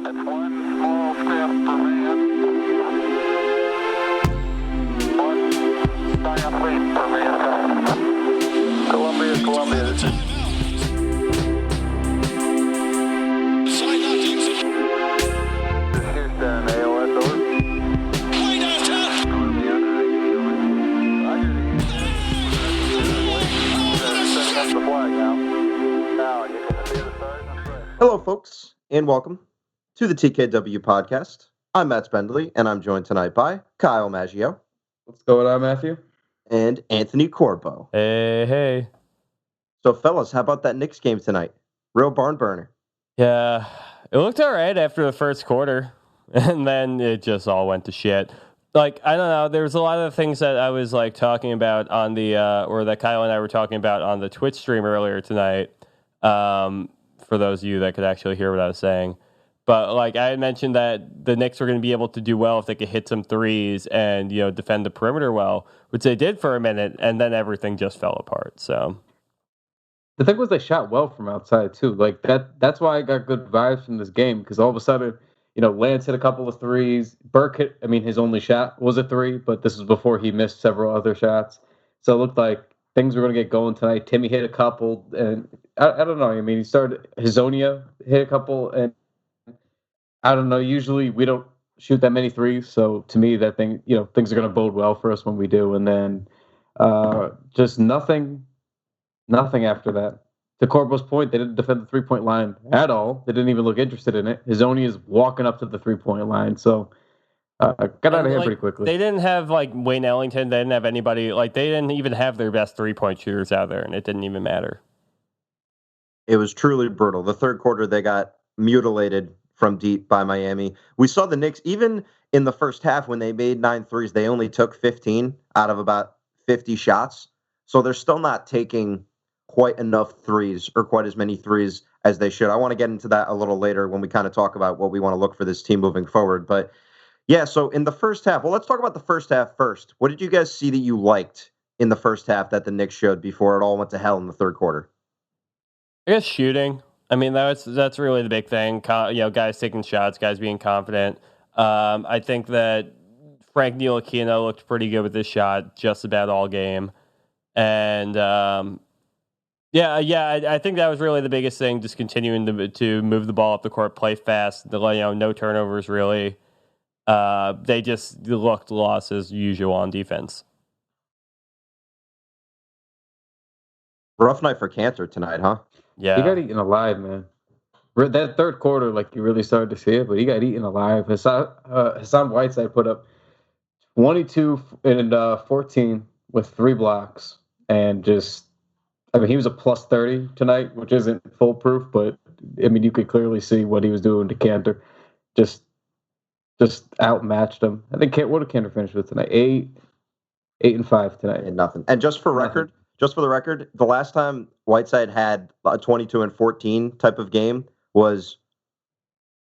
It's one small step for man, one giant leap for mankind. Columbia, this is Houston, AOS, over. Hello, folks, and welcome to the TKW Podcast. I'm Matt Spendley, and I'm joined tonight by Kyle Maggio. What's going on, Matthew? And Anthony Corbo. Hey. So, fellas, how about that Knicks game tonight? Real barn burner. Yeah, it looked all right after the first quarter, and then it just all went to shit. Like, I don't know, there was a lot of things that I was, like, talking about on the, or that Kyle and I were talking about on the Twitch stream earlier tonight, for those of you that could actually hear what I was saying. But, like, I had mentioned that the Knicks were going to be able to do well if they could hit some threes and, you know, defend the perimeter well, which they did for a minute, and then everything just fell apart, so. The thing was they shot well from outside, too. Like, that's why I got good vibes from this game, because all of a sudden, you know, Lance hit a couple of threes. Burke hit, his only shot was a three, but this was before he missed several other shots. So it looked like things were going to get going tonight. Timmy hit a couple, and I don't know. He started, Hezonja hit a couple, and I don't know. Usually we don't shoot that many threes, so to me, that thing, you know, things are going to bode well for us when we do. And then just nothing after that. To Corbo's point, they didn't defend the three-point line at all. They didn't even look interested in it. Hezonja is walking up to the three-point line, so got out of here pretty quickly. They didn't have, like, Wayne Ellington. They didn't have anybody. Like, they didn't even have their best three-point shooters out there, and it didn't even matter. It was truly brutal. The third quarter, they got mutilated from deep by Miami. We saw the Knicks, even in the first half, when they made 9 threes, they only took 15 out of about 50 shots. So they're still not taking quite enough threes or quite as many threes as they should. I want to get into that a little later when we kind of talk about what we want to look for this team moving forward. But yeah, so in the first half, well, let's talk about the first half first. What did you guys see that you liked in the first half that the Knicks showed before it all went to hell in the third quarter? I guess shooting. I mean, that's really the big thing. You know, guys taking shots, guys being confident. I think that Frank Ntilikina looked pretty good with this shot just about all game. And I think that was really the biggest thing, just continuing to move the ball up the court, play fast, no turnovers really. They just looked lost as usual on defense. Rough night for Kanter tonight, huh? Yeah. He got eaten alive, man. That third quarter, like, you really started to see it, but he got eaten alive. Hassan Whiteside put up 22 and 14 with 3 blocks, and just, he was a plus 30 tonight, which isn't foolproof, but, you could clearly see what he was doing to Kanter. Just outmatched him. I think, what did Kanter finish with tonight? 8 and 5 tonight. And nothing. And just for the record, the last time Whiteside had a 22 and 14 type of game was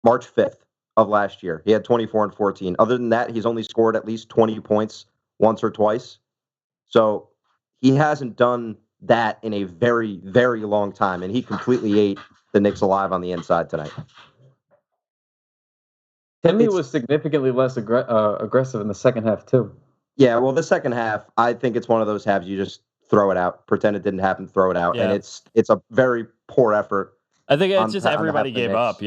March 5th of last year. He had 24 and 14. Other than that, he's only scored at least 20 points once or twice. So he hasn't done that in a very, very long time, and he completely ate the Knicks alive on the inside tonight. Timmy was significantly less aggressive in the second half, too. Yeah, well, the second half, I think it's one of those halves you just throw it out, pretend it didn't happen, throw it out. Yeah. And it's a very poor effort. I think it's just everybody gave up,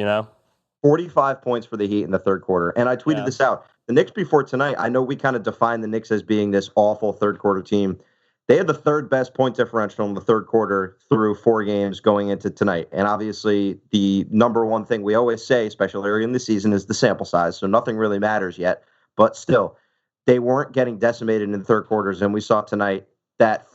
45 points for the Heat in the third quarter. And I tweeted this out. The Knicks before tonight, I know we kind of defined the Knicks as being this awful third quarter team. They had the third best point differential in the third quarter through 4 games going into tonight. And obviously the number one thing we always say, especially early in the season, is the sample size. So nothing really matters yet. But still, they weren't getting decimated in the third quarters. And we saw tonight that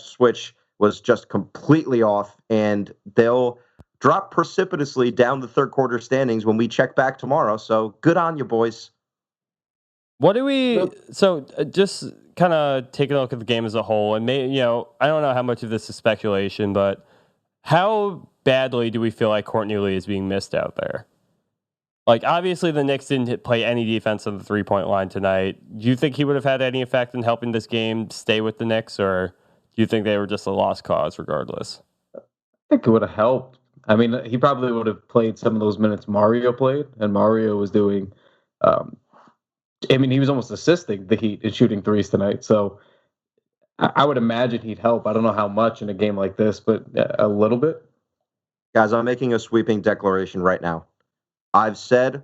switch was just completely off, and they'll drop precipitously down the third quarter standings when we check back tomorrow. So good on you, boys. Just kind of taking a look at the game as a whole, and I don't know how much of this is speculation, but how badly do we feel like Courtney Lee is being missed out there? Like, obviously, the Knicks didn't play any defense on the three-point line tonight. Do you think he would have had any effect in helping this game stay with the Knicks, or do you think they were just a lost cause regardless? I think it would have helped. I mean, he probably would have played some of those minutes Mario played, and Mario was doing. I mean, he was almost assisting the Heat in shooting threes tonight. So I would imagine he'd help. I don't know how much in a game like this, but a little bit. Guys, I'm making a sweeping declaration right now. I've said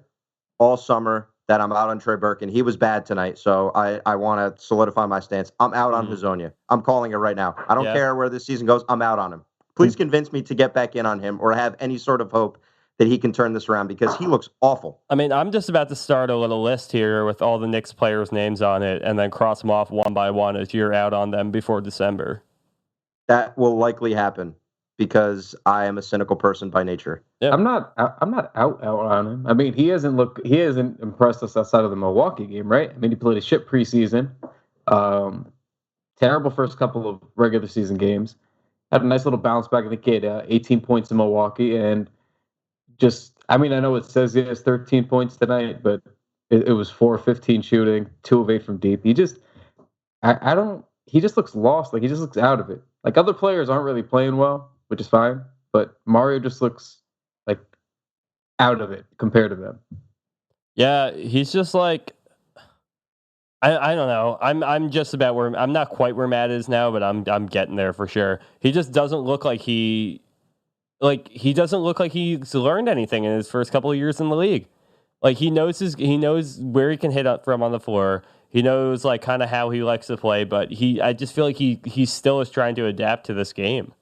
all summer that I'm out on Trey Burke, and he was bad tonight. So I want to solidify my stance. I'm out on Hezonja. I'm calling it right now. I don't care where this season goes. I'm out on him. Please convince me to get back in on him or have any sort of hope that he can turn this around because he looks awful. I mean, I'm just about to start a little list here with all the Knicks players' names on it and then cross them off one by one as you're out on them before December. That will likely happen because I am a cynical person by nature. Yep. I'm not out on him. I mean, he hasn't impressed us outside of the Milwaukee game, right? I mean, he played a shit preseason. Terrible first couple of regular season games. Had a nice little bounce back. I think he had 18 points in Milwaukee and I mean, I know it says he has 13 points tonight, but it was 4-15 shooting, 2 of 8 from deep. He just looks lost. Like, he just looks out of it. Like, other players aren't really playing well, which is fine, but Mario just looks like out of it compared to them. Yeah, he's just like, I don't know. I'm just about where I'm not quite where Matt is now, but I'm getting there for sure. He just doesn't look like he doesn't look like he's learned anything in his first couple of years in the league. Like, he knows where he can hit up from on the floor. He knows like kind of how he likes to play, but I just feel like he still is trying to adapt to this game.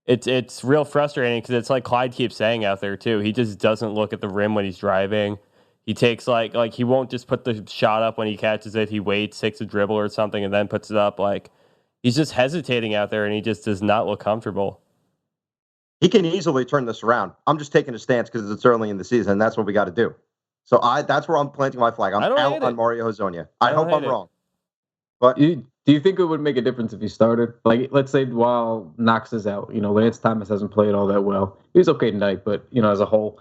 It's real frustrating because it's like Clyde keeps saying out there too. He just doesn't look at the rim when he's driving. He takes like he won't just put the shot up when he catches it. He waits, takes a dribble or something, and then puts it up. Like, he's just hesitating out there, and he just does not look comfortable. He can easily turn this around. I'm just taking a stance because it's early in the season. That's what we got to do. So that's where I'm planting my flag. I'm out on Mario Hezonja. I hope I'm wrong. But do you think it would make a difference if he started? Like, let's say while Knox is out, Lance Thomas hasn't played all that well. He was okay tonight, but as a whole,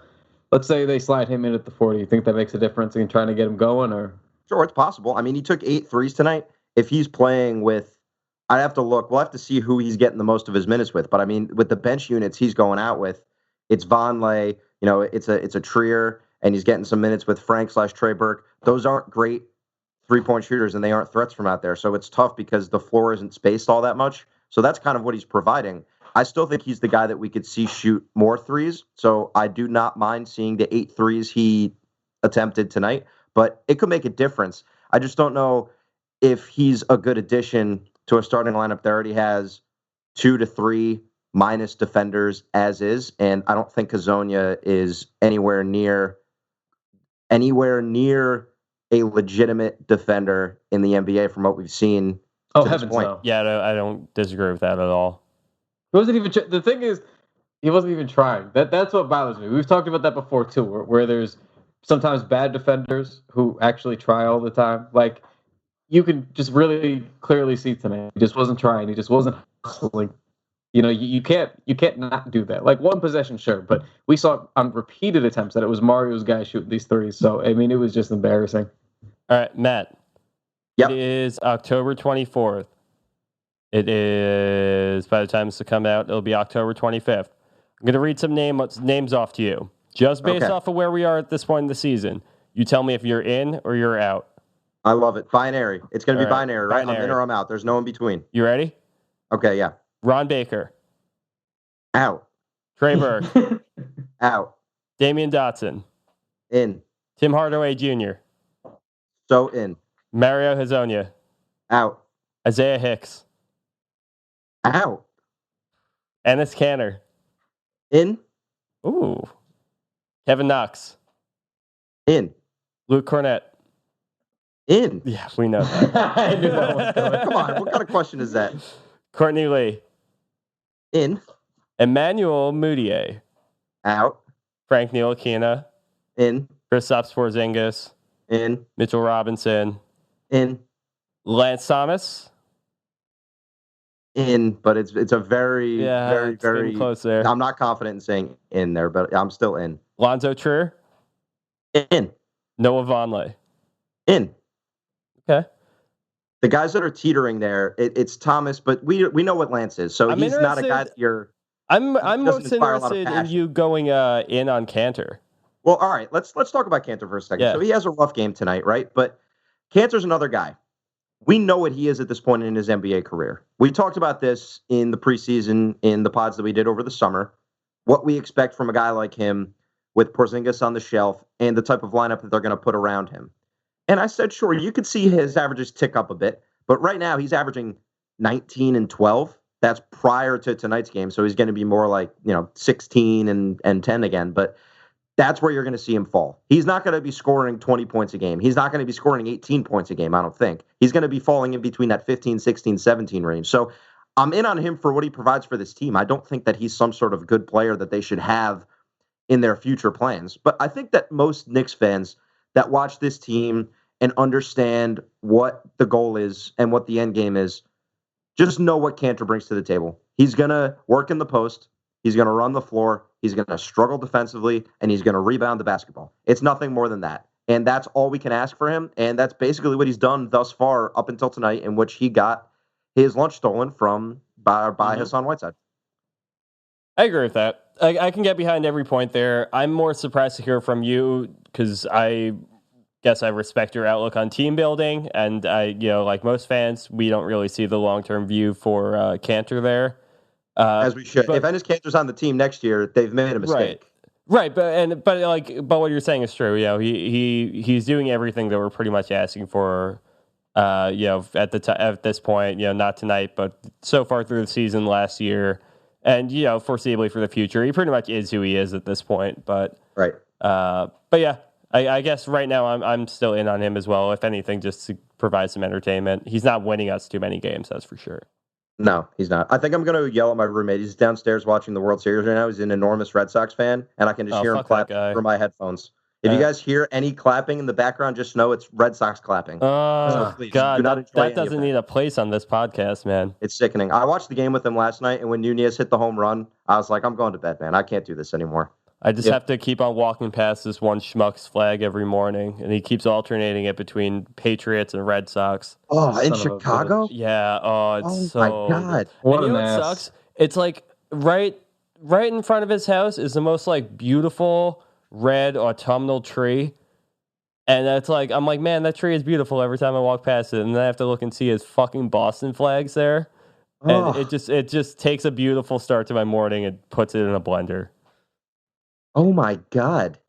let's say they slide him in at the 40. You think that makes a difference in trying to get him going, or? Sure, it's possible. I mean, he took 8 threes tonight. If he's playing with, I'd have to look. We'll have to see who he's getting the most of his minutes with. But I mean, with the bench units he's going out with, it's Vonleh, it's a Trier, and he's getting some minutes with Frank/Trey Burke. Those aren't great 3-point shooters, and they aren't threats from out there. So it's tough because the floor isn't spaced all that much. So that's kind of what he's providing. I still think he's the guy that we could see shoot more threes. So I do not mind seeing the 8 threes he attempted tonight, but it could make a difference. I just don't know if he's a good addition to a starting lineup that already has 2 to 3 minus defenders as is. And I don't think Hezonja is anywhere near a legitimate defender in the NBA from what we've seen. Oh, heavens no. Yeah, I don't disagree with that at all. He wasn't even. The thing is, he wasn't even trying. That's what bothers me. We've talked about that before too, where there's sometimes bad defenders who actually try all the time. Like, you can just really clearly see tonight, he just wasn't trying. He just wasn't hustling. You can't not do that. Like, one possession, sure, but we saw on repeated attempts that it was Mario's guy shooting these threes. So I mean, it was just embarrassing. All right, Matt. Yep. It is October 24th. It is, by the time this will come out, it'll be October 25th. I'm going to read some names off to you, just based off of where we are at this point in the season. You tell me if you're in or you're out. I love it. Binary. It's going to be All right. binary, right? Binary. I'm in or I'm out. There's no in between. You ready? Okay, yeah. Ron Baker. Out. Trey Burke. Out. Damian Dotson. In. Tim Hardaway Jr. So in. Mario Hezonja. Out. Isaiah Hicks. Out. Enes Kanter. In. Ooh. Kevin Knox. In. Luke Cornett. In. Yeah, we know that. I knew that was coming. Come on. What kind of question is that? Courtney Lee. In. Emmanuel Mudiay. Out. Frank Ntilikina. In. Kristaps Porzingis. In. Mitchell Robinson. In. Lance Thomas. In, but it's a very, very, it's getting very close there. I'm not confident in saying in there, but I'm still in. Allonzo Trier. In. Noah Vonleh. In. Okay. The guys that are teetering there, it's Thomas, but we know what Lance is, so he's not a guy that you're I'm doesn't most inspire a lot of interested in passion. you going in on Kanter. Well, all right, let's talk about Kanter for a second. Yeah. So he has a rough game tonight, right? But Kanter's another guy. We know what he is at this point in his NBA career. We talked about this in the preseason in the pods that we did over the summer. What we expect from a guy like him with Porzingis on the shelf and the type of lineup that they're going to put around him. And I said, sure, you could see his averages tick up a bit, but right now he's averaging 19 and 12. That's prior to tonight's game, so he's going to be more like 16 and 10 again. But that's where you're going to see him fall. He's not going to be scoring 20 points a game. He's not going to be scoring 18 points a game, I don't think. He's going to be falling in between that 15, 16, 17 range. So I'm in on him for what he provides for this team. I don't think that he's some sort of good player that they should have in their future plans. But I think that most Knicks fans that watch this team and understand what the goal is and what the end game is, just know what Kanter brings to the table. He's going to work in the post. He's going to run the floor. He's going to struggle defensively, and he's going to rebound the basketball. It's nothing more than that. And that's all we can ask for him. And that's basically what he's done thus far up until tonight, in which he got his lunch stolen by Hassan Whiteside. I agree with that. I can get behind every point there. I'm more surprised to hear from you because I guess I respect your outlook on team building. And like most fans, we don't really see the long-term view for Kanter there. As we should. If Enes Kanter's on the team next year, they've made a mistake. Right, but what you're saying is true. He's doing everything that we're pretty much asking for. At this point, not tonight, but so far through the season last year, and foreseeably for the future, he pretty much is who he is at this point. But right. But yeah, I guess right now I'm still in on him as well. If anything, just to provide some entertainment. He's not winning us too many games, that's for sure. No, he's not. I think I'm going to yell at my roommate. He's downstairs watching the World Series right now. He's an enormous Red Sox fan, and I can just hear him clap through my headphones. If you guys hear any clapping in the background, just know it's Red Sox clapping. Oh, so please, God, that doesn't need a place on this podcast, man. It's sickening. I watched the game with him last night, and when Nunez hit the home run, I was like, I'm going to bed, man. I can't do this anymore. I just have to keep on walking past this one schmuck's flag every morning, and he keeps alternating it between Patriots and Red Sox. Oh, in Chicago? Yeah. Oh, it's so... my God. What and what sucks? It's like right in front of his house is the most like beautiful red autumnal tree. And that's like, I'm like, man, that tree is beautiful every time I walk past it. And then I have to look and see his fucking Boston flags there. And it just takes a beautiful start to my morning and puts it in a blender. Oh my God.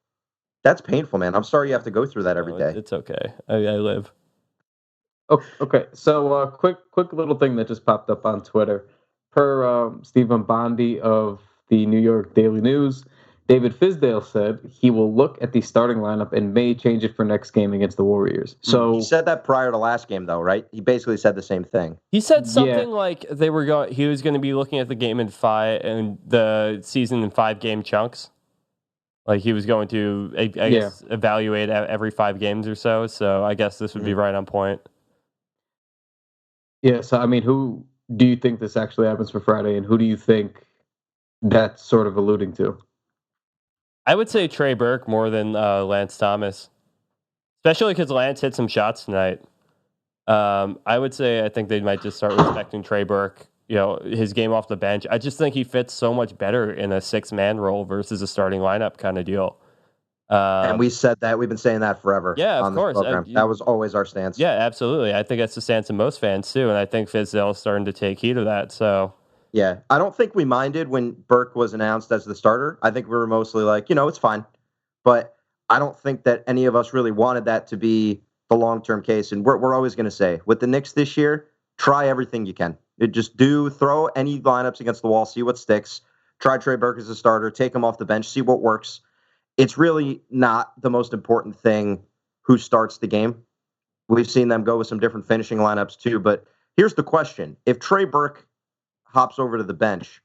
That's painful, man. I'm sorry you have to go through that every day. It's okay. I live. Oh, okay. So quick little thing that just popped up on Twitter. Per Stephen Bondi of the New York Daily News, David Fizdale said he will look at the starting lineup and may change it for next game against the Warriors. So he said that prior to last game, though, right? He basically said the same thing. He said something like he was going to be looking at the game in the season in 5-game chunks. Like he was going to, I guess, evaluate every 5 games or so. So I guess this would be right on point. Yeah. So I mean, who do you think this actually happens for Friday, and who do you think that's sort of alluding to? I would say Trey Burke more than Lance Thomas, especially because Lance hit some shots tonight. I would say I think they might just start respecting Trey Burke. His game off the bench. I just think he fits so much better in a 6-man role versus a starting lineup kind of deal. And we said that. We've been saying that forever. Yeah, of course. That was always our stance. Yeah, absolutely. I think that's the stance of most fans too, and I think Fizdale's starting to take heed of that. So yeah, I don't think we minded when Burke was announced as the starter. I think we were mostly like, it's fine. But I don't think that any of us really wanted that to be the long-term case. And we're always going to say, with the Knicks this year, try everything you can. Just throw any lineups against the wall, see what sticks. Try Trey Burke as a starter, take him off the bench, see what works. It's really not the most important thing who starts the game. We've seen them go with some different finishing lineups too. But here's the question. If Trey Burke hops over to the bench,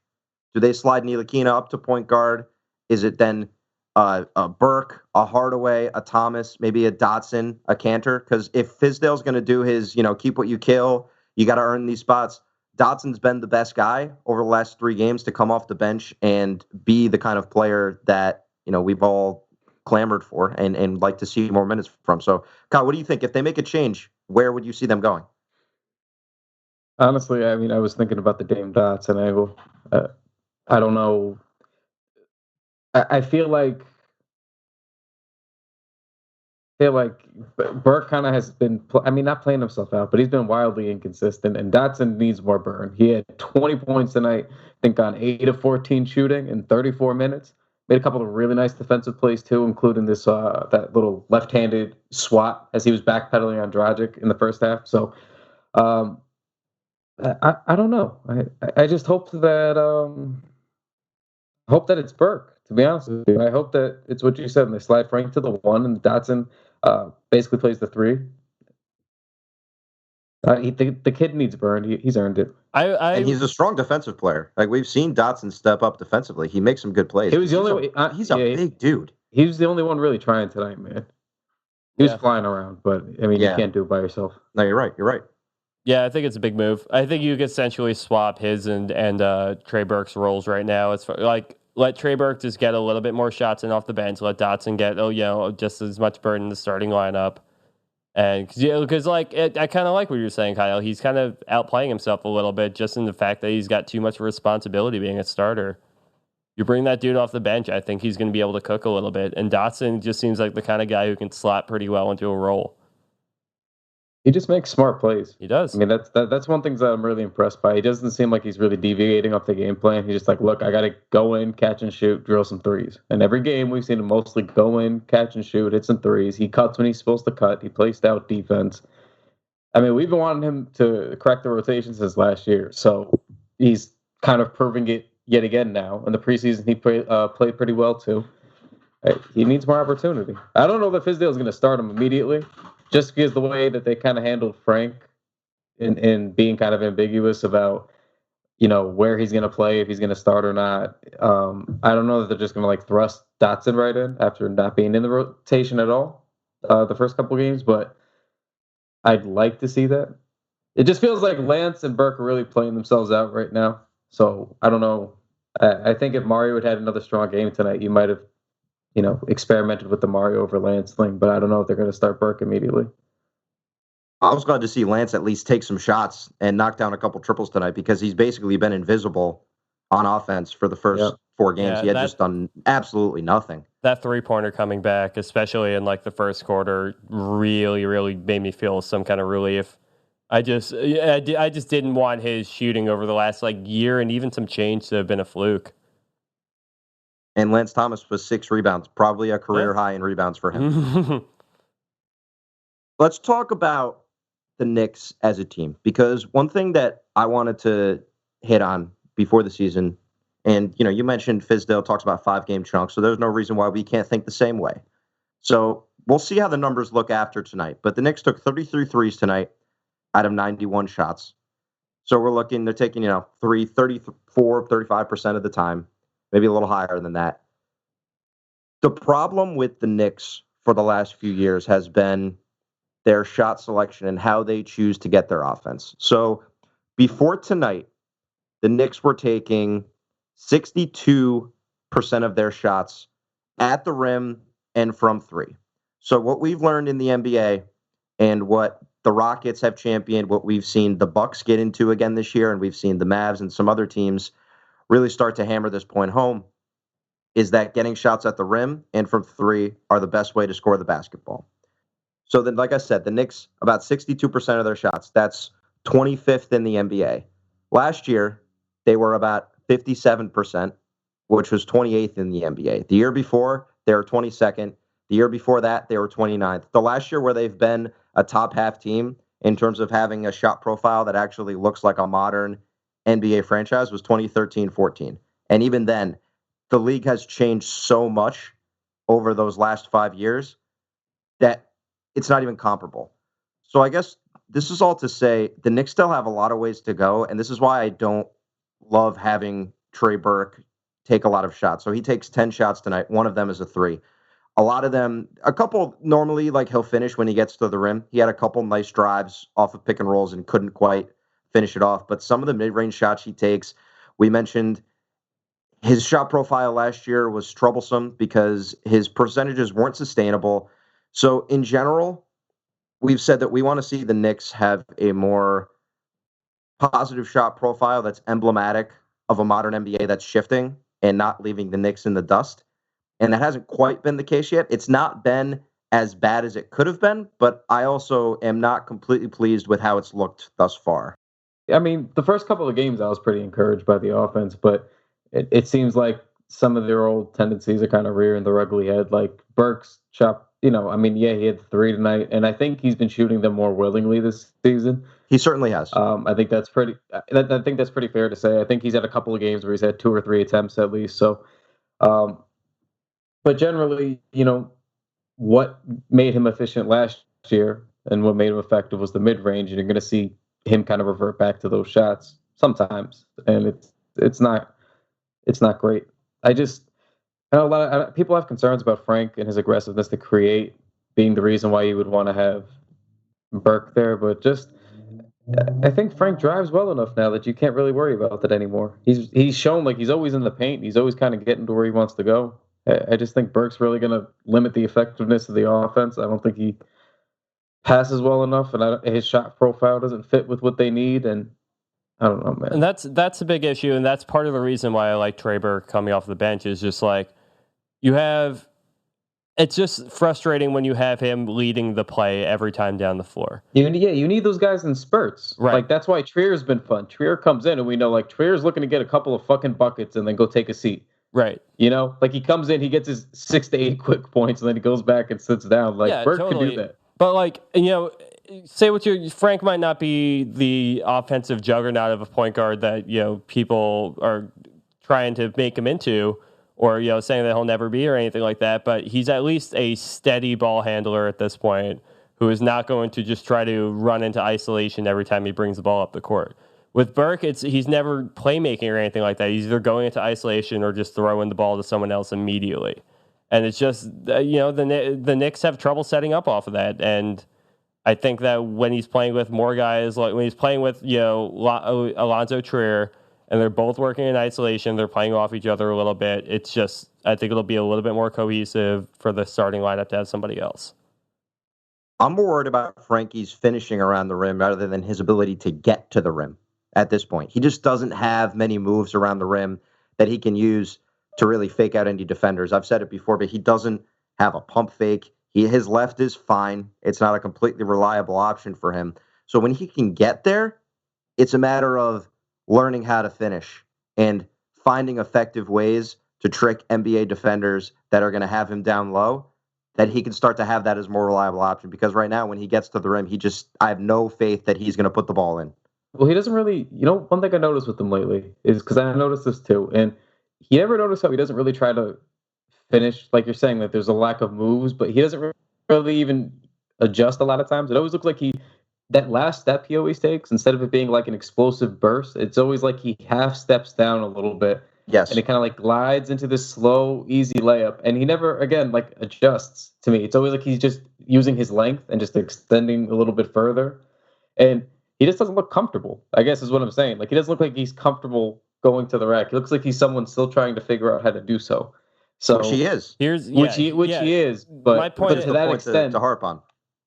do they slide Ntilikina up to point guard? Is it then a Burke, a Hardaway, a Thomas, maybe a Dotson, a Kanter? Because if Fizdale's going to do his, keep what you kill, you got to earn these spots. Dotson's been the best guy over the last 3 games to come off the bench and be the kind of player that, we've all clamored for and like to see more minutes from. So, Kyle, what do you think? If they make a change, where would you see them going? Honestly, I mean, I was thinking about the Dame Dotson angle. I don't know. I feel like Burke kind of has been, not playing himself out, but he's been wildly inconsistent, and Dotson needs more burn. He had 20 points tonight, I think on 8 of 14 shooting in 34 minutes. Made a couple of really nice defensive plays, too, including this that little left-handed swat as he was backpedaling on Dragic in the first half. So I don't know. I just hope that it's Burke, to be honest with you. I hope that it's what you said, and they slide Frank to the 1, and Dotson basically plays the 3. The kid needs burn. He's earned it. And he's a strong defensive player. Like, we've seen Dotson step up defensively. He makes some good plays. He was the only. He's a big dude. He was the only one really trying tonight, man. He was flying around, but you can't do it by yourself. No, you're right. You're right. Yeah, I think it's a big move. I think you could essentially swap his and Trey Burke's roles right now. It's like, let Trey Burke just get a little bit more shots in off the bench. Let Dotson get just as much burden in the starting lineup. And because I kind of like what you're saying, Kyle. He's kind of outplaying himself a little bit just in the fact that he's got too much responsibility being a starter. You bring that dude off the bench, I think he's going to be able to cook a little bit. And Dotson just seems like the kind of guy who can slot pretty well into a role. He just makes smart plays. He does. I mean, that's one thing that I'm really impressed by. He doesn't seem like he's really deviating off the game plan. He's just like, look, I got to go in, catch and shoot, drill some threes. And every game we've seen him mostly go in, catch and shoot, hit some threes. He cuts when he's supposed to cut. He plays stout defense. I mean, we've been wanting him to crack the rotation since last year. So he's kind of proving it yet again now. In the preseason, he played pretty well too. He needs more opportunity. I don't know if Fizdale is going to start him immediately. Just because the way that they kind of handled Frank in being kind of ambiguous about, where he's going to play, if he's going to start or not. I don't know that they're just going to thrust Dotson right in after not being in the rotation at all the first couple games, but I'd like to see that. It just feels like Lance and Burke are really playing themselves out right now. So I don't know. I think if Mario had another strong game tonight, you might have experimented with the Mario over Lance thing, but I don't know if they're going to start Burke immediately. I was glad to see Lance at least take some shots and knock down a couple triples tonight because he's basically been invisible on offense for the first 4 games. He had just done absolutely nothing. That 3-pointer coming back, especially in the first quarter, really, really made me feel some kind of relief. I just didn't want his shooting over the last year and even some change to have been a fluke. And Lance Thomas was 6 rebounds, probably a career high in rebounds for him. Let's talk about the Knicks as a team, because one thing that I wanted to hit on before the season, and you mentioned Fizdale talks about 5-game chunks, so there's no reason why we can't think the same way. So we'll see how the numbers look after tonight. But the Knicks took 33 threes tonight out of 91 shots. So they're taking 34, 35% of the time. Maybe a little higher than that. The problem with the Knicks for the last few years has been their shot selection and how they choose to get their offense. So before tonight, the Knicks were taking 62% of their shots at the rim and from 3. So what we've learned in the NBA and what the Rockets have championed, what we've seen the Bucks get into again this year, and we've seen the Mavs and some other teams really start to hammer this point home, is that getting shots at the rim and from 3 are the best way to score the basketball. So then, like I said, the Knicks, about 62% of their shots. That's 25th in the NBA. Last year, they were about 57%, which was 28th in the NBA. The year before, they were 22nd. The year before that, they were 29th. The last year where they've been a top half team in terms of having a shot profile that actually looks like a modern NBA franchise was 2013-14. And even then, the league has changed so much over those last 5 years that it's not even comparable. So I guess this is all to say the Knicks still have a lot of ways to go, and this is why I don't love having Trey Burke take a lot of shots. So he takes 10 shots tonight. One of them is a 3. A lot of them, a couple normally, he'll finish when he gets to the rim. He had a couple nice drives off of pick and rolls and couldn't quite finish it off. But some of the mid-range shots he takes, we mentioned his shot profile last year was troublesome because his percentages weren't sustainable. So in general, we've said that we want to see the Knicks have a more positive shot profile that's emblematic of a modern NBA that's shifting and not leaving the Knicks in the dust. And that hasn't quite been the case yet. It's not been as bad as it could have been, but I also am not completely pleased with how it's looked thus far. I mean, the first couple of games I was pretty encouraged by the offense, but it seems like some of their old tendencies are kind of rearing their ugly head. Like Burks chopped, he had 3 tonight, and I think he's been shooting them more willingly this season. He certainly has. I think that's pretty. I think that's pretty fair to say. I think he's had a couple of games where he's had 2 or 3 attempts at least. So, but generally, what made him efficient last year and what made him effective was the mid range, and you're going to see him kind of revert back to those shots sometimes, and it's not great. I know a lot of people have concerns about Frank and his aggressiveness to create being the reason why you would want to have Burke there, but I think Frank drives well enough now that you can't really worry about that anymore. He's shown like he's always in the paint. He's always kind of getting to where he wants to go. I just think Burke's really going to limit the effectiveness of the offense. I don't think he passes well enough, and his shot profile doesn't fit with what they need. And I don't know, man. And that's a big issue, and that's part of the reason why I like Trey Burke coming off the bench. Is just like it's just frustrating when you have him leading the play every time down the floor. You need those guys in spurts. Right. Like, that's why Trier's been fun. Trier comes in, and we know, like, Trier's looking to get a couple of fucking buckets and then go take a seat. Right. Like, he comes in, he gets his 6 to 8 quick points, and then he goes back and sits down. Like, yeah, Burke totally. can do that. But, like, say what Frank might not be the offensive juggernaut of a point guard that, people are trying to make him into, or, saying that he'll never be or anything like that, but he's at least a steady ball handler at this point who is not going to just try to run into isolation every time he brings the ball up the court. With Burke, he's never playmaking or anything like that. He's either going into isolation or just throwing the ball to someone else immediately. And it's just, the Knicks have trouble setting up off of that. And I think that when he's playing with more guys, like when he's playing with, Allonzo Trier, and they're both working in isolation, they're playing off each other a little bit, it's just, I think it'll be a little bit more cohesive for the starting lineup to have somebody else. I'm more worried about Frankie's finishing around the rim rather than his ability to get to the rim at this point. He just doesn't have many moves around the rim that he can use to really fake out any defenders. I've said it before, but he doesn't have a pump fake. His left is fine. It's not a completely reliable option for him. So when he can get there, it's a matter of learning how to finish and finding effective ways to trick NBA defenders that are going to have him down low, that he can start to have that as a more reliable option. Because right now, when he gets to the rim, I have no faith that he's going to put the ball in. Well, he doesn't really, one thing I noticed with him lately is, because I noticed this too, and you ever notice how he doesn't really try to finish, like you're saying, that there's a lack of moves, but he doesn't really even adjust a lot of times. It always looks like that last step he always takes, instead of it being like an explosive burst, it's always like he half steps down a little bit. Yes. And it kind of like glides into this slow, easy layup. And he never, again, like adjusts to me. It's always like he's just using his length and just extending a little bit further. And he just doesn't look comfortable, I guess is what I'm saying. Like, he doesn't look like he's comfortable going to the rack. He looks like he's someone still trying to figure out how to do so. Which he is. He is. But my point to that extent, to harp on.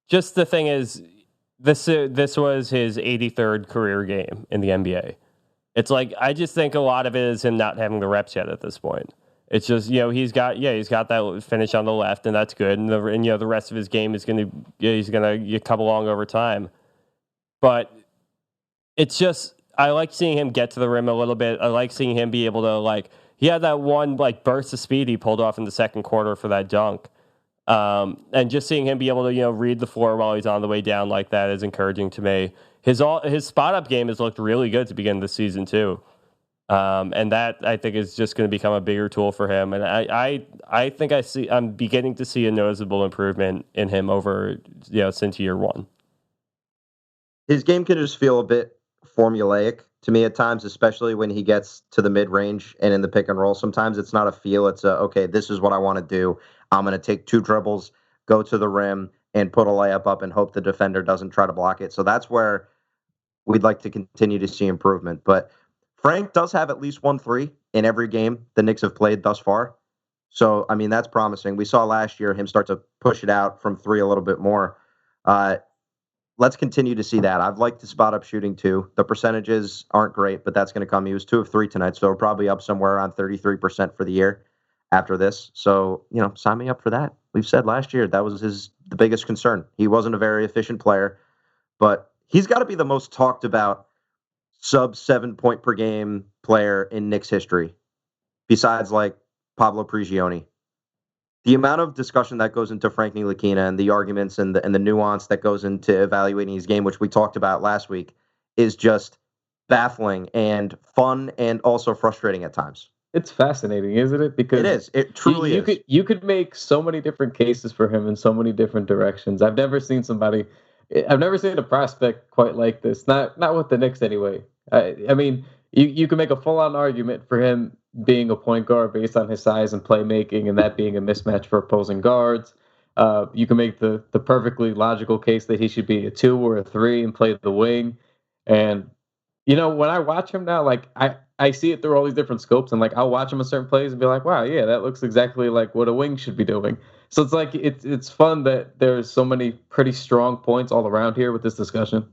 Just the thing is, this was his 83rd career game in the NBA. It's like, I just think a lot of it is him not having the reps yet at this point. It's just, he's got that finish on the left, and that's good. And the rest of his game he's gonna come along over time. But it's just, I like seeing him get to the rim a little bit. I like seeing him be able to, he had that one burst of speed he pulled off in the second quarter for that dunk. And just seeing him be able to, read the floor while he's on the way down like that is encouraging to me. His spot up game has looked really good to begin the season too. And that, I think, is just going to become a bigger tool for him. And I think I'm beginning to see a noticeable improvement in him over, since year one. His game can just feel a bit formulaic to me at times, especially when he gets to the mid-range and in the pick and roll. Sometimes it's not a feel. It's okay, this is what I want to do. I'm going to take 2 dribbles, go to the rim, and put a layup up and hope the defender doesn't try to block it. So that's where we'd like to continue to see improvement. But Frank does have at least 1 3 in every game the Knicks have played thus far. So, that's promising. We saw last year him start to push it out from 3 a little bit more. let's continue to see that. I've liked the spot up shooting too. The percentages aren't great, but that's going to come. He was 2 of 3 tonight, so we're probably up somewhere around 33% for the year after this. So, sign me up for that. We've said last year that was the biggest concern. He wasn't a very efficient player, but he's got to be the most talked about sub 7 point per game player in Knicks history, besides like Pablo Prigioni. The amount of discussion that goes into Frank Ntilikina and the arguments and the nuance that goes into evaluating his game, which we talked about last week, is just baffling and fun and also frustrating at times. It's fascinating, isn't it? Because it is. It truly is. You could make so many different cases for him in so many different directions. I've never seen a prospect quite like this. Not with the Knicks anyway. I mean, you can make a full-on argument for him being a point guard based on his size and playmaking, and that being a mismatch for opposing guards. You can make the perfectly logical case that he should be a 2 or a 3 and play the wing. And when I watch him now, like I see it through all these different scopes, and like I'll watch him in certain plays and be like, wow, yeah, that looks exactly like what a wing should be doing. So it's like it's fun that there's so many pretty strong points all around here with this discussion.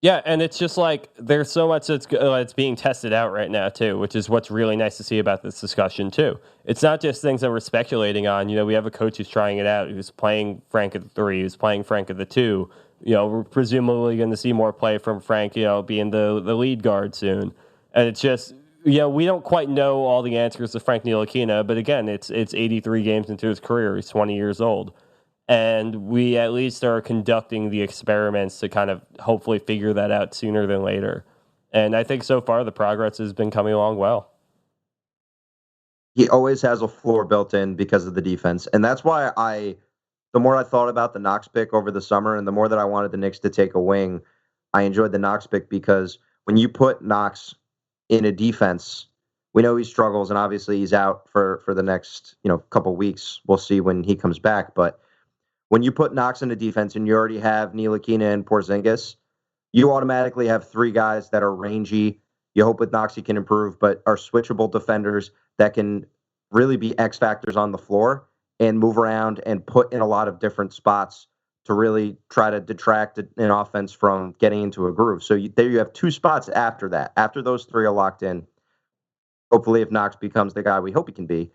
Yeah, and it's just like there's so much that's being tested out right now, too, which is what's really nice to see about this discussion, too. It's not just things that we're speculating on. We have a coach who's trying it out, who's playing Frank at the 3, who's playing Frank at the 2. We're presumably going to see more play from Frank, being the lead guard soon. And it's just, we don't quite know all the answers to Frank Ntilikina, but again, it's 83 games into his career. He's 20 years old. And we at least are conducting the experiments to kind of hopefully figure that out sooner than later. And I think so far the progress has been coming along well. He always has a floor built in because of the defense. And that's why the more I thought about the Knox pick over the summer and the more that I wanted the Knicks to take a wing, I enjoyed the Knox pick because when you put Knox in a defense, we know he struggles and obviously he's out for the next, couple weeks. We'll see when he comes back. But when you put Knox in a defense and you already have Ntilikina and Porzingis, you automatically have 3 guys that are rangy. You hope with Knox he can improve, but are switchable defenders that can really be X factors on the floor and move around and put in a lot of different spots to really try to detract an offense from getting into a groove. So there you have 2 spots after that. After those 3 are locked in, hopefully if Knox becomes the guy we hope he can be,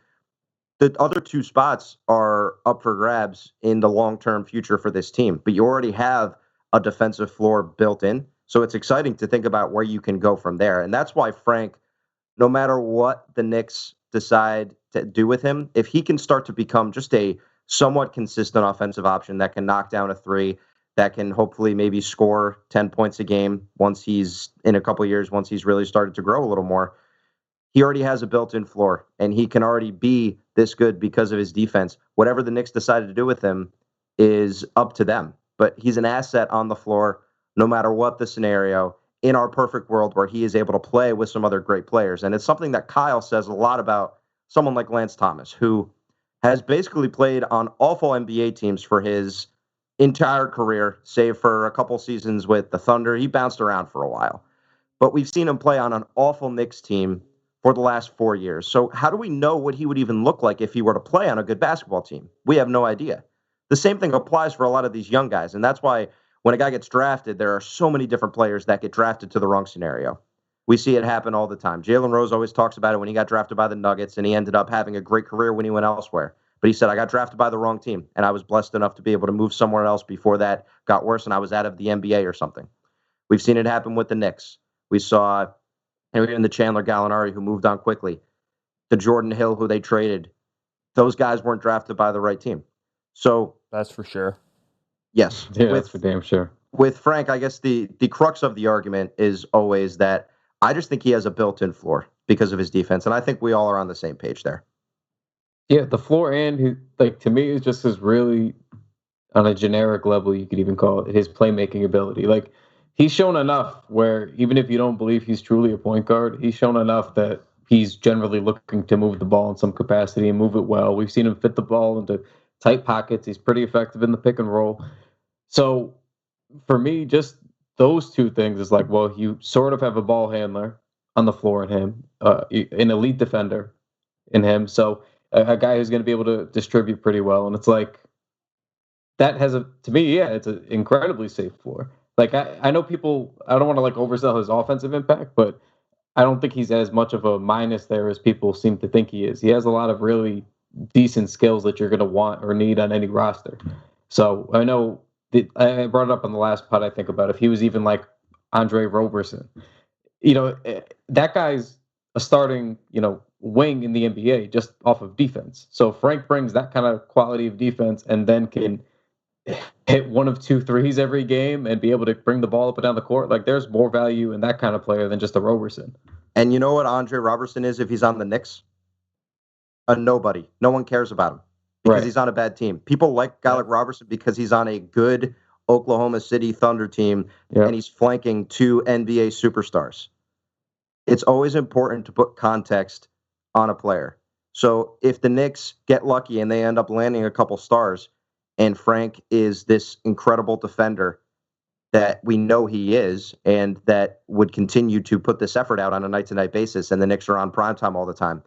the other 2 spots are up for grabs in the long-term future for this team. But you already have a defensive floor built in. So it's exciting to think about where you can go from there. And that's why Frank, no matter what the Knicks decide to do with him, if he can start to become just a somewhat consistent offensive option that can knock down a 3, that can hopefully maybe score 10 points a game once he's in a couple of years, once he's really started to grow a little more, he already has a built-in floor, and he can already be this good because of his defense. Whatever the Knicks decided to do with him is up to them. But he's an asset on the floor, no matter what the scenario, in our perfect world where he is able to play with some other great players. And it's something that Kyle says a lot about someone like Lance Thomas, who has basically played on awful NBA teams for his entire career, save for a couple seasons with the Thunder. He bounced around for a while. But we've seen him play on an awful Knicks team for the last 4 years. So how do we know what he would even look like if he were to play on a good basketball team? We have no idea. The same thing applies for a lot of these young guys. And that's why when a guy gets drafted, there are so many different players that get drafted to the wrong scenario. We see it happen all the time. Jalen Rose always talks about it when he got drafted by the Nuggets, and he ended up having a great career when he went elsewhere. But he said, I got drafted by the wrong team, and I was blessed enough to be able to move somewhere else before that got worse and I was out of the NBA or something. We've seen it happen with the Knicks. We saw in the Chandler Gallinari, who moved on quickly, the Jordan Hill, who they traded. Those guys weren't drafted by the right team. So that's for sure. Yes. Yeah, that's for damn sure. With Frank, I guess the crux of the argument is always that I just think he has a built-in floor because of his defense, and I think we all are on the same page there. Yeah, the floor and to me is just his really, on a generic level, you could even call it his playmaking ability. Like, he's shown enough where even if you don't believe he's truly a point guard, he's shown enough that he's generally looking to move the ball in some capacity and move it well. We've seen him fit the ball into tight pockets. He's pretty effective in the pick and roll. So for me, just those 2 things is like, well, you sort of have a ball handler on the floor in him, an elite defender in him. So a guy who's going to be able to distribute pretty well. And it's like, that has to me, yeah, it's an incredibly safe floor. Like I know people. I don't want to like oversell his offensive impact, but I don't think he's as much of a minus there as people seem to think he is. He has a lot of really decent skills that you're going to want or need on any roster. So I know I brought it up on the last pod. I think about if he was even like Andre Roberson, that guy's a starting, wing in the NBA just off of defense. So Frank brings that kind of quality of defense and then can hit 1 of 2 threes every game and be able to bring the ball up and down the court. Like there's more value in that kind of player than just a Roberson. And you know what Andre Roberson is if he's on the Knicks? A nobody. No one cares about him because he's on a bad team. People like a guy like Roberson because he's on a good Oklahoma City Thunder team and he's flanking 2 NBA superstars. It's always important to put context on a player. So if the Knicks get lucky and they end up landing a couple stars and Frank is this incredible defender that we know he is and that would continue to put this effort out on a night-to-night basis and the Knicks are on primetime all the time,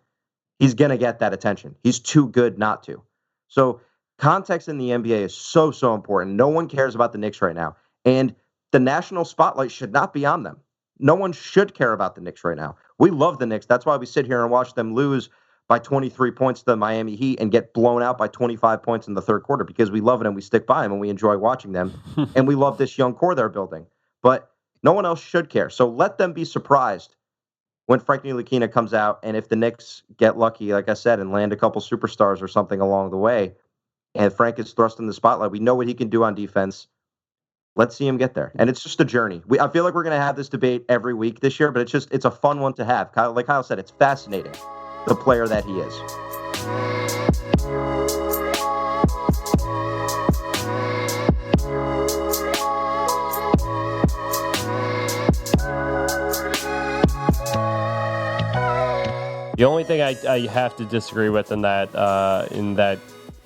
he's going to get that attention. He's too good not to. So context in the NBA is so, so important. No one cares about the Knicks right now. And the national spotlight should not be on them. No one should care about the Knicks right now. We love the Knicks. That's why we sit here and watch them lose by 23 points to the Miami Heat and get blown out by 25 points in the third quarter because we love it and we stick by them and we enjoy watching them. And we love this young core they're building. But no one else should care. So let them be surprised when Frank Ntilikina comes out, and if the Knicks get lucky, like I said, and land a couple superstars or something along the way, and Frank is thrust in the spotlight, we know what he can do on defense. Let's see him get there. And it's just a journey. I feel like we're going to have this debate every week this year, but it's a fun one to have. Like Kyle said, it's fascinating, the player that he is. The only thing I have to disagree with in that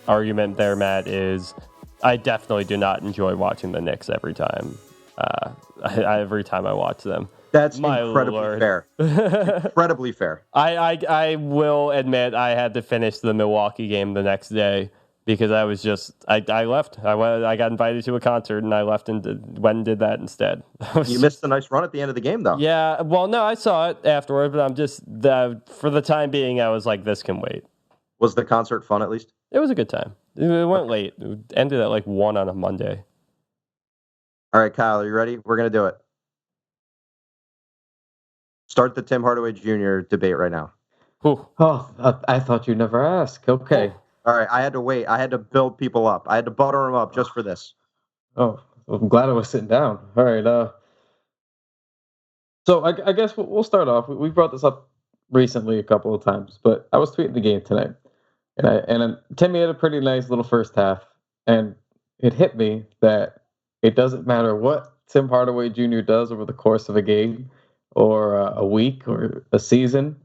argument there, Matt, is I definitely do not enjoy watching the Knicks every time. Every time I watch them. That's incredibly fair. Incredibly fair. I will admit I had to finish the Milwaukee game the next day because I was just I left. I got invited to a concert and I left and went and did that instead. You missed a nice run at the end of the game, though. Yeah. Well, no, I saw it afterward, but I'm just for the time being, I was like, this can wait. Was the concert fun at least? It was a good time. It went late. It ended at like 1 on a Monday. All right, Kyle, are you ready? We're going to do it. Start the Tim Hardaway Jr. debate right now. Ooh. Oh, I thought you'd never ask. Okay. All right, I had to wait. I had to build people up. I had to butter them up just for this. Oh, well, I'm glad I was sitting down. All right. So I guess we'll start off. We brought this up recently a couple of times, but I was tweeting the game tonight. And Timmy had a pretty nice little first half, and it hit me that it doesn't matter what Tim Hardaway Jr. does over the course of a game or a week or a season.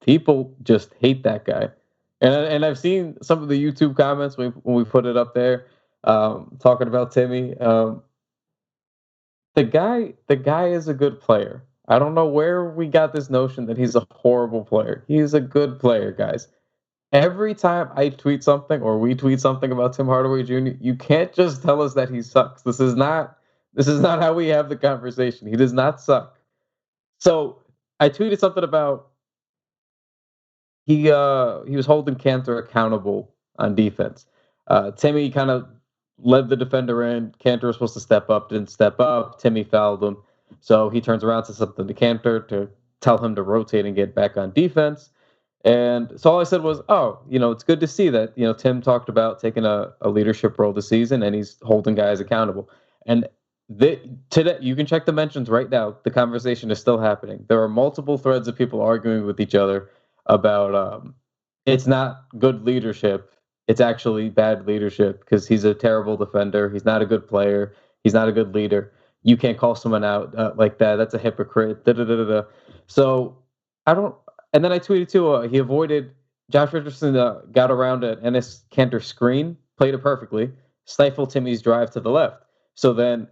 People just hate that guy. And I've seen some of the YouTube comments when we put it up there talking about Timmy. The guy is a good player. I don't know where we got this notion that he's a horrible player. He's a good player, guys. Every time I tweet something or we tweet something about Tim Hardaway Jr., you can't just tell us that he sucks. This is not how we have the conversation. He does not suck. So I tweeted something about he was holding Kanter accountable on defense. Timmy kind of led the defender in. Kanter was supposed to step up, didn't step up. Timmy fouled him. So he turns around, says something to Kanter to tell him to rotate and get back on defense. And so all I said was, it's good to see that, Tim talked about taking a leadership role this season and he's holding guys accountable. And today, you can check the mentions right now. The conversation is still happening. There are multiple threads of people arguing with each other about it's not good leadership. It's actually bad leadership because he's a terrible defender. He's not a good player. He's not a good leader. You can't call someone out like that. That's a hypocrite. So I don't. And then I tweeted too, he avoided, Josh Richardson got around an Enes Kanter screen, played it perfectly, stifled Timmy's drive to the left. So then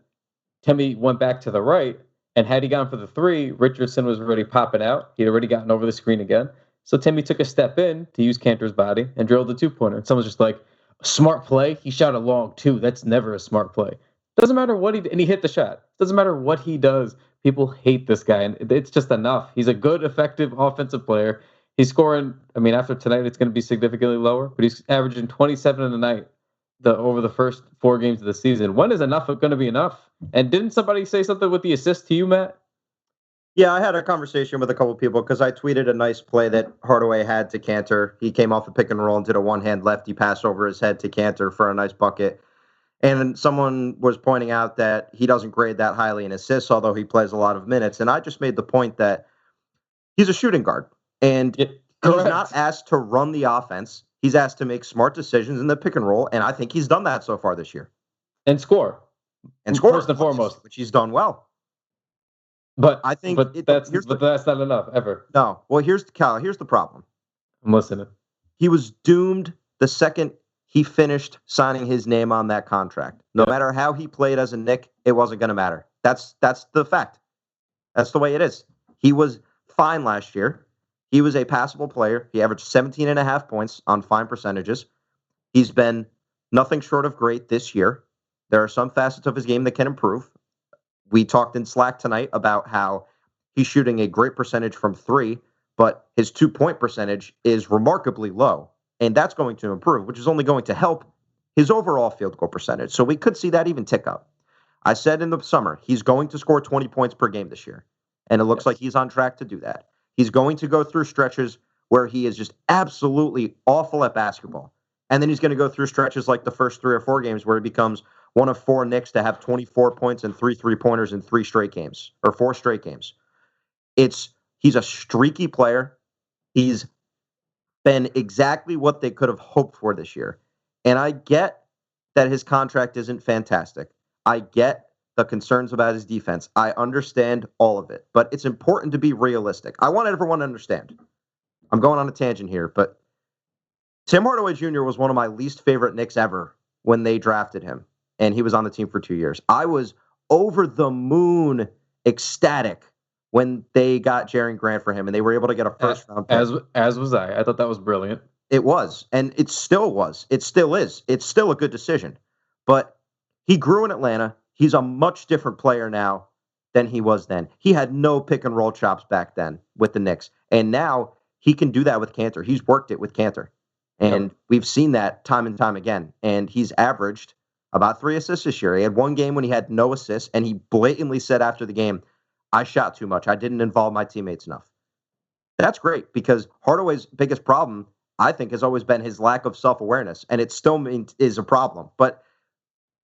Timmy went back to the right, and had he gone for the 3, Richardson was already popping out. He'd already gotten over the screen again. So Timmy took a step in to use Kanter's body and drilled the 2-pointer. And someone's just like, smart play? He shot a long 2. That's never a smart play. Doesn't matter what and he hit the shot. Doesn't matter what he does. People hate this guy, and it's just enough. He's a good, effective offensive player. He's scoring. I mean, after tonight, it's going to be significantly lower, but he's averaging 27 in a night over the first 4 games of the season. When is enough going to be enough? And didn't somebody say something with the assist to you, Matt? Yeah, I had a conversation with a couple of people because I tweeted a nice play that Hardaway had to Kanter. He came off the pick and roll and did a one-hand lefty pass over his head to Kanter for a nice bucket. And someone was pointing out that he doesn't grade that highly in assists, although he plays a lot of minutes. And I just made the point that he's a shooting guard. And he's not asked to run the offense. He's asked to make smart decisions in the pick and roll. And I think he's done that so far this year. And score. First and foremost. Which he's done well. But I think that's not enough, ever. No. Well, here's the problem. I'm listening. He was doomed the second he finished signing his name on that contract. No matter how he played as a Knick, it wasn't going to matter. That's the fact. That's the way it is. He was fine last year. He was a passable player. He averaged 17.5 points on fine percentages. He's been nothing short of great this year. There are some facets of his game that can improve. We talked in Slack tonight about how he's shooting a great percentage from 3, but his 2-point percentage is remarkably low. And that's going to improve, which is only going to help his overall field goal percentage. So we could see that even tick up. I said in the summer, he's going to score 20 points per game this year. And it looks like he's on track to do that. He's going to go through stretches where he is just absolutely awful at basketball. And then he's going to go through stretches like the first 3 or 4 games where he becomes one of 4 Knicks to have 24 points and 3 3-pointers in 3 straight games or 4 straight games. He's a streaky player. He's been exactly what they could have hoped for this year. And I get that his contract isn't fantastic. I get the concerns about his defense. I understand all of it, but it's important to be realistic. I want everyone to understand. I'm going on a tangent here, but Tim Hardaway Jr. was one of my least favorite Knicks ever when they drafted him, and he was on the team for 2 years. I was over the moon ecstatic when they got Jaren Grant for him, and they were able to get a first-round pick. As was I. I thought that was brilliant. It was, and it still was. It still is. It's still a good decision. But he grew in Atlanta. He's a much different player now than he was then. He had no pick-and-roll chops back then with the Knicks, and now he can do that with Kanter. He's worked it with Kanter, and we've seen that time and time again. And he's averaged about 3 assists this year. He had 1 game when he had no assists, and he blatantly said after the game, I shot too much. I didn't involve my teammates enough. That's great because Hardaway's biggest problem, I think, has always been his lack of self-awareness, and it still is a problem. But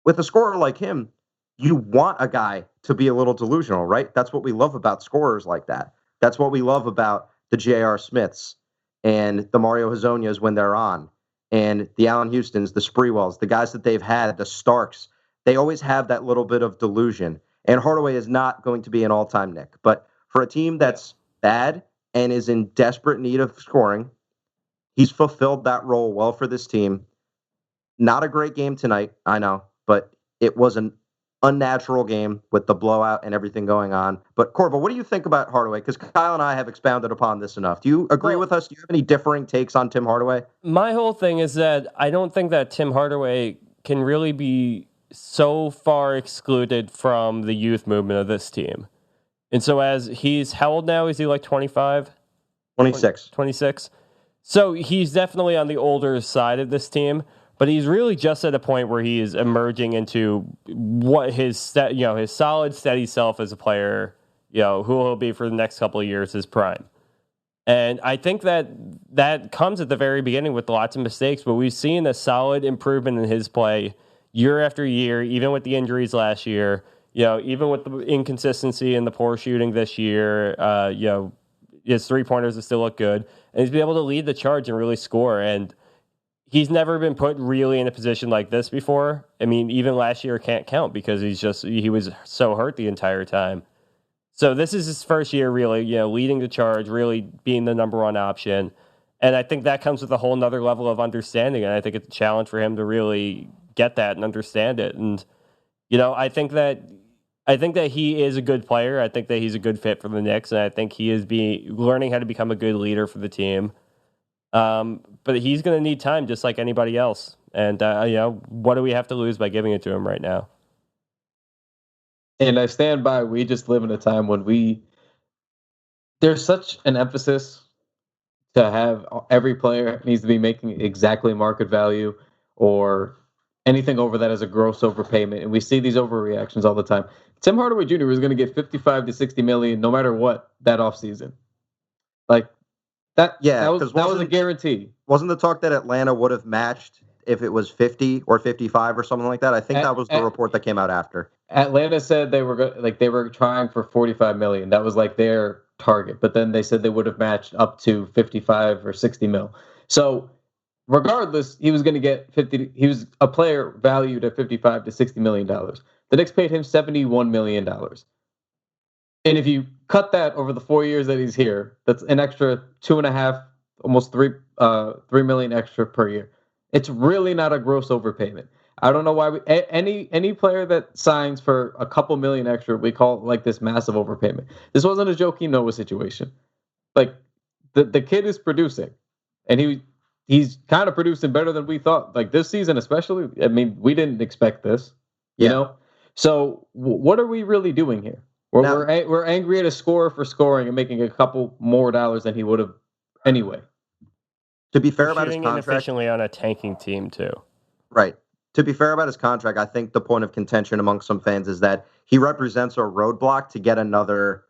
with a scorer like him, you want a guy to be a little delusional, right? That's what we love about scorers like that. That's what we love about the J.R. Smiths and the Mario Hezonjas when they're on, and the Allen Houstons, the Spreewells, the guys that they've had, the Starks. They always have that little bit of delusion. And Hardaway is not going to be an all-time Knick. But for a team that's bad and is in desperate need of scoring, he's fulfilled that role well for this team. Not a great game tonight, I know, but it was an unnatural game with the blowout and everything going on. But Corbo, what do you think about Hardaway? Because Kyle and I have expounded upon this enough. Do you agree with us? Do you have any differing takes on Tim Hardaway? My whole thing is that I don't think that Tim Hardaway can really be so far excluded from the youth movement of this team. And so as he's, how old now? Is he like 25? 26. 26. So he's definitely on the older side of this team, but he's really just at a point where he is emerging into what his solid, steady self as a player, who he'll be for the next couple of years, his prime. And I think that comes at the very beginning with lots of mistakes, but we've seen a solid improvement in his play year after year, even with the injuries last year, even with the inconsistency and the poor shooting this year, his 3-pointers still look good. And he's been able to lead the charge and really score. And he's never been put really in a position like this before. I mean, even last year can't count because he was so hurt the entire time. So this is his first year really, leading the charge, really being the number 1 option. And I think that comes with a whole nother level of understanding. And I think it's a challenge for him to really get that and understand it. And, I think that he is a good player. I think that he's a good fit for the Knicks. And I think he is learning how to become a good leader for the team. But he's going to need time just like anybody else. And, what do we have to lose by giving it to him right now? And I stand by, we just live in a time when there's such an emphasis to have every player needs to be making exactly market value or anything over that as a gross overpayment. And we see these overreactions all the time. Tim Hardaway Jr. was going to get 55 to 60 million no matter what that offseason. Like that was a guarantee. Wasn't the talk that Atlanta would have matched if it was 50 or 55 or something like that? I think that was the report that came out after. Atlanta said they were trying for 45 million. That was like their target, but then they said they would have matched up to 55 or 60 mil. So regardless, he was going to get 50. He was a player valued at 55 to 60 million dollars. The Knicks paid him $71 million. And if you cut that over the 4 years that he's here, that's an extra 2.5, almost 3 million extra per year. It's really not a gross overpayment. I don't know why any player that signs for a couple million extra, we call it like this massive overpayment. This wasn't a Joakim Noah situation. Like the kid is producing, and he's kind of producing better than we thought. Like this season, especially. I mean, we didn't expect this, you know. So what are we really doing here? We're angry at a scorer for scoring and making a couple more dollars than he would have anyway. To be fair about his contract, inefficiently on a tanking team too. Right. To be fair about his contract, I think the point of contention among some fans is that he represents a roadblock to get another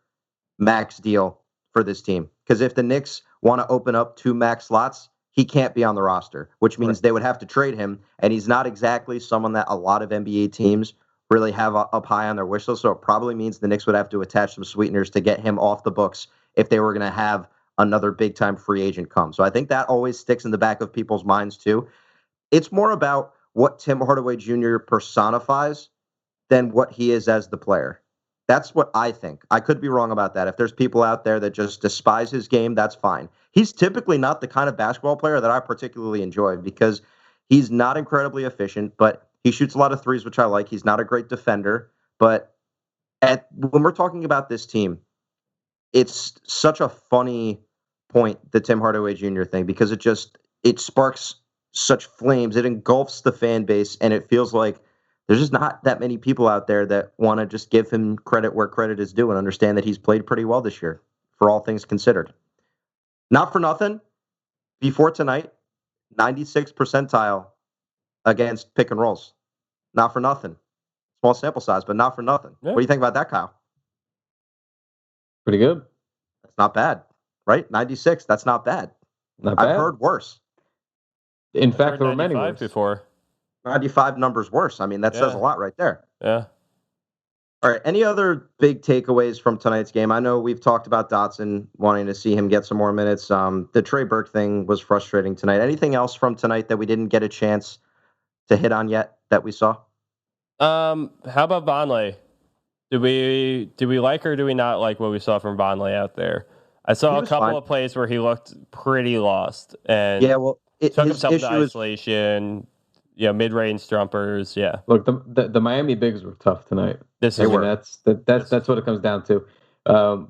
max deal for this team. Because if the Knicks want to open up 2 max slots, he can't be on the roster, which means they would have to trade him. And he's not exactly someone that a lot of NBA teams really have up high on their wish list. So it probably means the Knicks would have to attach some sweeteners to get him off the books if they were going to have another big-time free agent come. So I think that always sticks in the back of people's minds, too. It's more about what Tim Hardaway Jr. personifies than what he is as the player. That's what I think. I could be wrong about that. If there's people out there that just despise his game, that's fine. He's typically not the kind of basketball player that I particularly enjoy because he's not incredibly efficient, but he shoots a lot of threes, which I like. He's not a great defender. But when we're talking about this team, it's such a funny point, the Tim Hardaway Jr. thing, because it sparks such flames. It engulfs the fan base, and it feels like there's just not that many people out there that want to just give him credit where credit is due and understand that he's played pretty well this year, for all things considered. Not for nothing, before tonight, 96th percentile against pick and rolls. Not for nothing. Small sample size, but not for nothing. Yeah. What do you think about that, Kyle? Pretty good. That's not bad, right? 96, that's not bad. Not bad. I've heard worse. In fact, there were many worse. Before. 95 numbers worse. I mean, that says a lot right there. Yeah. All right. Any other big takeaways from tonight's game? I know we've talked about Dotson wanting to see him get some more minutes. The Trey Burke thing was frustrating tonight. Anything else from tonight that we didn't get a chance to hit on yet that we saw? How about Vonleh? Did we like or do we not like what we saw from Vonleh out there? I saw a couple of plays where he looked pretty lost and took himself to isolation. Mid-range strumpers. Yeah. Look, the Miami bigs were tough tonight. That's what it comes down to.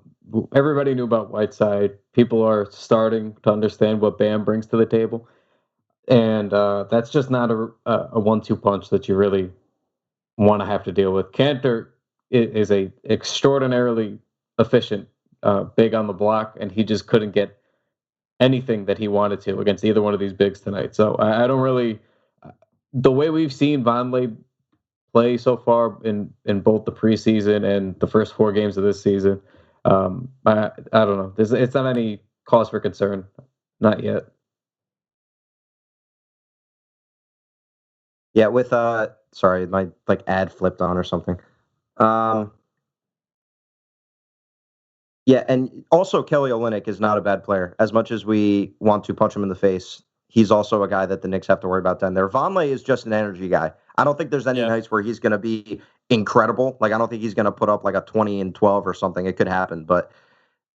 Everybody knew about Whiteside. People are starting to understand what Bam brings to the table, and that's just not a 1-2 punch that you really want to have to deal with. Kanter is a extraordinarily efficient big on the block, and he just couldn't get anything that he wanted to against either one of these bigs tonight. So I don't really. The way we've seen Vonleh play so far in both the preseason and the first 4 games of this season, I don't know. It's not any cause for concern, not yet. Yeah, with sorry, my ad flipped on or something. Yeah, and also Kelly Olynyk is not a bad player. As much as we want to punch him in the face, he's also a guy that the Knicks have to worry about down there. Vonleh is just an energy guy. I don't think there's any nights where he's going to be incredible. I don't think he's going to put up a 20 and 12 or something. It could happen, but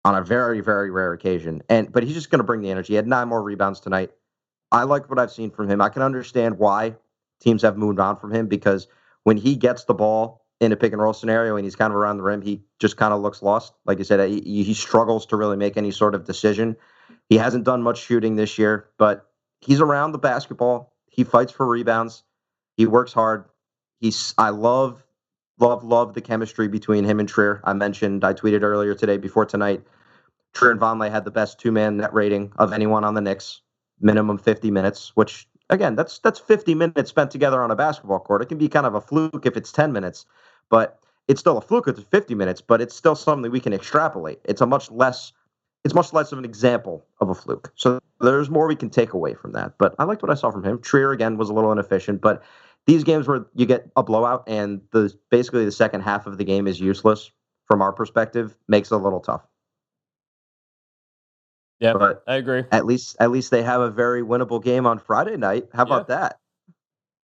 on a very, very rare occasion. But he's just going to bring the energy. He had 9 more rebounds tonight. I like what I've seen from him. I can understand why teams have moved on from him because when he gets the ball in a pick and roll scenario and he's kind of around the rim, he just kind of looks lost. Like you said, he struggles to really make any sort of decision. He hasn't done much shooting this year, but he's around the basketball. He fights for rebounds. He works hard. I love Love the chemistry between him and Trier. I tweeted earlier today before tonight, Trier and Vonleh had the best two-man net rating of anyone on the Knicks, minimum 50 minutes, which, again, that's 50 minutes spent together on a basketball court. It can be kind of a fluke if it's 10 minutes, but it's still a fluke if it's 50 minutes, but it's still something we can extrapolate. It's much less of an example of a fluke. So there's more we can take away from that. But I liked what I saw from him. Trier, again, was a little inefficient, but these games where you get a blowout and basically the second half of the game is useless from our perspective makes it a little tough. Yeah, but I agree. At least they have a very winnable game on Friday night. How about that?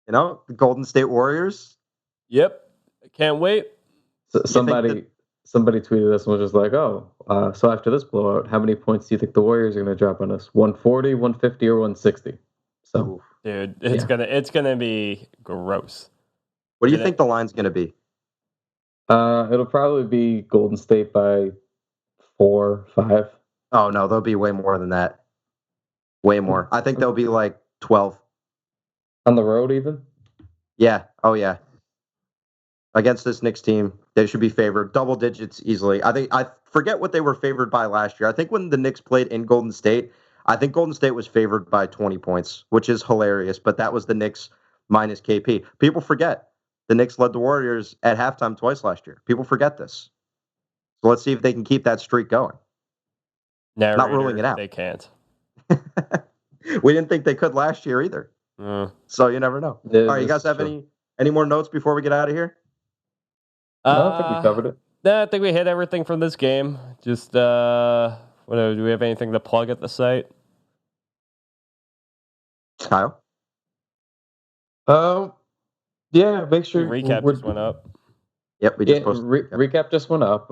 The Golden State Warriors. Yep, can't wait. So somebody tweeted us and was just like, so after this blowout, how many points do you think the Warriors are going to drop on us? 140, 150, or 160? So, dude, it's gonna be gross. What do you think the line's going to be? It'll probably be Golden State by 4, 5. Oh, no, there'll be way more than that. Way more. I think there'll be like 12. On the road, even? Yeah. Oh, yeah. Against this Knicks team, they should be favored double digits easily. I forget what they were favored by last year. I think when the Knicks played in Golden State, I think Golden State was favored by 20 points, which is hilarious, but that was the Knicks minus KP. People forget the Knicks led the Warriors at halftime twice last year. People forget this. So let's see if they can keep that streak going. Narrator, not ruling it out. They can't. We didn't think they could last year either. So you never know. All right, you guys have any more notes before we get out of here? No, I think we covered it. No, I think we hit everything from this game. Just, whatever. Do we have anything to plug at the site? Kyle? Yeah, make sure. Recap just went up. Yep, we just posted. Recap just went up.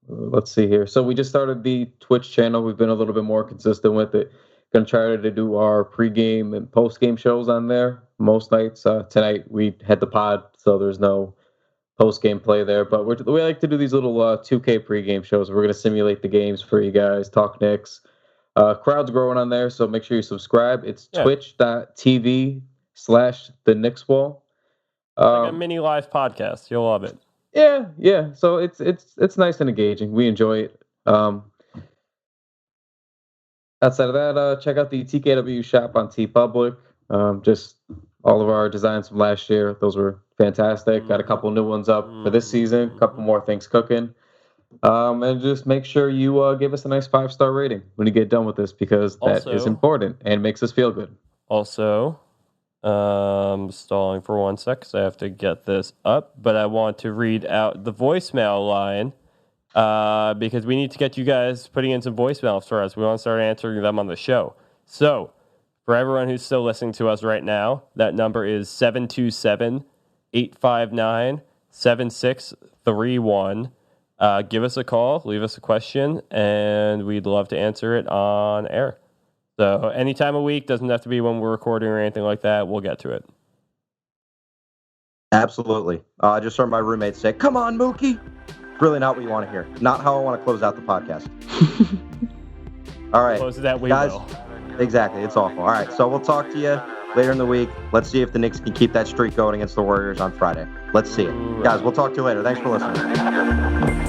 Let's see here. So we just started the Twitch channel. We've been a little bit more consistent with it. Going to try to do our pregame and postgame shows on there most nights. Tonight we had the pod, so there's no post-game play there. But we like to do these little 2K pregame shows. We're going to simulate the games for you guys, talk Knicks. Crowd's growing on there, so make sure you subscribe. It's twitch.tv/the Knicks Wall. Like a mini live podcast. You'll love it. Yeah. So it's nice and engaging. We enjoy it. Outside of that, check out the TKW shop on TeePublic. Just all of our designs from last year. Those were fantastic. Got a couple new ones up for this season. A couple more things cooking. And just make sure you give us a nice 5-star rating when you get done with this, because that is important and makes us feel good. Also, stalling for 1 sec because I have to get this up, but I want to read out the voicemail line because we need to get you guys putting in some voicemails for us. We want to start answering them on the show. So, for everyone who's still listening to us right now, that number is 727-859-7631. Give us a call, leave us a question, and we'd love to answer it on air. So any time of week, doesn't have to be when we're recording or anything like that. We'll get to it. Absolutely. I just heard my roommate say, "Come on, Mookie." Really not what you want to hear. Not how I want to close out the podcast. All right. Close that we guys, will. Exactly. It's awful. All right. So we'll talk to you later in the week. Let's see if the Knicks can keep that streak going against the Warriors on Friday. Let's see it. Guys, we'll talk to you later. Thanks for listening.